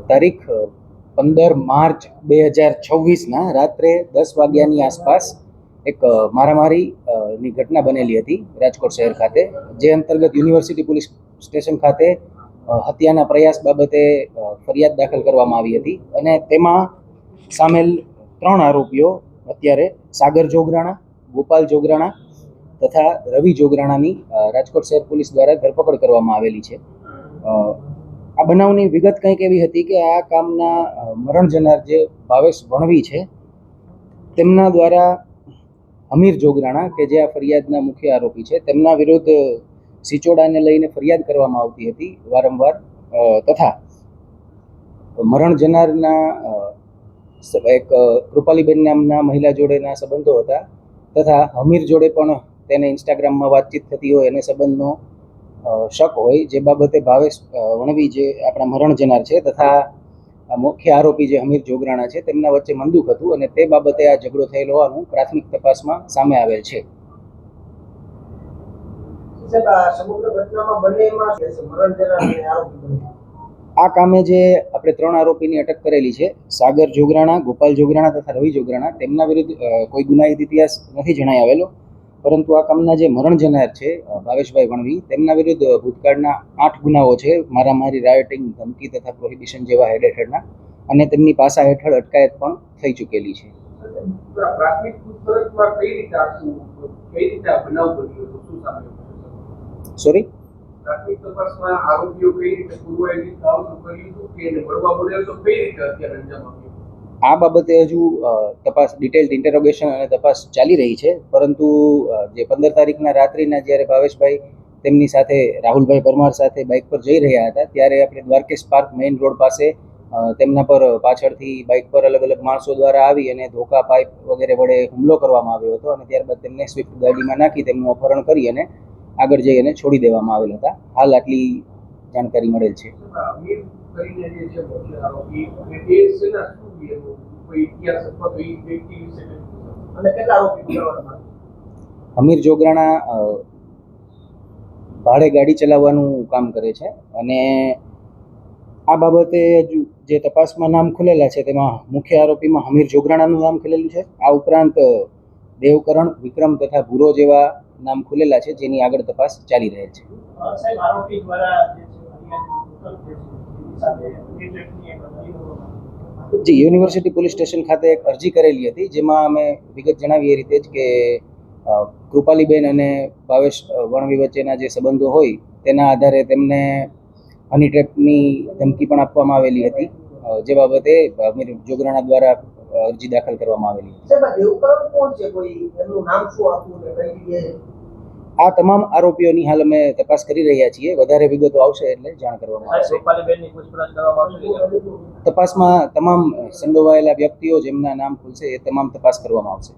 તારીખ 15 માર્ચ 2026ના રાત્રે 10 વાગ્યાની આસપાસ એક મારામારીની ઘટના બનેલી હતી રાજકોટ શહેર ખાતે, જે અંતર્ગત યુનિવર્સિટી પોલીસ સ્ટેશન ખાતે હત્યાના પ્રયાસ બાબતે ફરિયાદ દાખલ કરવામાં આવી હતી અને તેમાં સામેલ 3 આરોપીઓ અત્યારે સાગર જોગરાણા, ગોપાલ જોગરાણા તથા રવિ જોગરાણાની રાજકોટ શહેર પોલીસ દ્વારા ધરપકડ કરવામાં આવેલી છે। આ બનાવની વિગત કંઈક એવી હતી કે આ કામના મરણ જનાર જે ભાવેશ વણવી છે તેમના દ્વારા અમીર જોગરાણા કે જે આ ફરિયાદના મુખ્ય આરોપી છે તેમના વિરુદ્ધ સિચોડાને લઈને ફરિયાદ કરવામાં આવતી હતી વારંવાર, તથા મરણ જનારના એક કૃપાલીબેન નામના મહિલા જોડેના સંબંધો હતા તથા અમીર જોડે પણ તેને ઇન્સ્ટાગ્રામમાં વાતચીત થતી હોય અને સંબંધનો શક હોય, જે બાબતે ભાવેશ વણવી જે આપણા મરણ જનાર છે તથા મુખ્ય આરોપી જે અમીર જોગરાણા છે તેમના વચ્ચે મંદુક હતું અને તે બાબતે આ ઝઘડો થયેલો હોવાનું પ્રાથમિક તપાસમાં સામે આવેલ છે। આ કામે જે આપણે 3 આરોપીની અટક કરેલી છે, સાગર જોગરાણા, ગોપાલ જોગરાણા તથા રવિ જોગરાણા, તેમના વિરુદ્ધ કોઈ ગુનાહિત ઇતિહાસ નથી જણાઈ આવેલો, પરંતુ આ કામના જે મરણ જનાર છે ભાવેશભાઈ વણવી તેમના વિરુદ્ધ ભૂતકાળના 8 ગુનાઓ છે, મારામારી, રાયોટિંગ, ધમકી તથા પ્રોહિબિશન જેવા હેડ હેઠળના, અને તેમની પાસા હેઠળ અટકાયત પણ થઈ ચૂકેલી છે। સોરી, પ્રાથમિક તપાસમાં આરોપીઓ કઈ રીતે પૂર્વાયોજિત કાવતરું કર્યું હતું કે એને મળવા બોલ્યા તો કઈ રીતે અત્યારે અંજામ આપ્યો? આ બાબતે હજુ તપાસ, ડિટેલ્ડ ઇન્ટેરોગેશન અને તપાસ ચાલી રહી છે, પરંતુ જે 15 તારીખના રાત્રિના જ્યારે ભાવેશભાઈ તેમની સાથે રાહુલભાઈ પરમાર સાથે બાઇક પર જઈ રહ્યા હતા ત્યારે આપણે દ્વારકેશ પાર્ક મેઇન રોડ પાસે તેમના પર પાછળથી બાઇક પર અલગ અલગ માણસો દ્વારા આવી અને ધોકા, પાઇપ વગેરે વડે હુમલો કરવામાં આવ્યો હતો અને ત્યારબાદ તેમને સ્વિફ્ટ ગાડીમાં નાખી તેમનું અપહરણ કરી અને આગળ જઈ અને છોડી દેવામાં આવેલ હતા। હાલ આટલી જાણકારી મળેલ છે। અમીર જોગરાણા ભાડે ગાડી ચલાવવાનું કામ કરે છે અને આ બાબતે જે તપાસમાં નામ ખુલેલા છે તેમાં મુખ્ય આરોપીમાં અમીર જોગરાણાનું નામ ખુલેલું છે। આ ઉપરાંત દેવકરણ, વિક્રમ તથા ભૂરો જેવા નામ ખુલેલા છે, જેની આગળ તપાસ ચાલી રહેલ છે। જી, યુનિવર્સિટી પોલીસ સ્ટેશન ખાતે એક અરજી કરેલી હતી, જેમાં અમે વિગત જણાવી એ રીતે જ કે કૃપાલીબેન અને ભાવેશ વણવી વચ્ચેના જે સંબંધો હોય તેના આધારે તેમને હની ટ્રેપની ધમકી પણ આપવામાં આવેલી હતી, જે બાબતે અમીર જોગરાણા દ્વારા અરજી દાખલ કરવામાં આવેલી હતી। આ તમામ આરોપીઓની હાલ અમે તપાસ કરી રહ્યા છીએ, વધારે વિગતો આવશે એટલે જાણ કરવામાં આવશે। તપાસમાં તમામ સંડોવાયેલા વ્યક્તિઓ જેમના નામ ખુલશે એ તમામ તપાસ કરવામાં આવશે।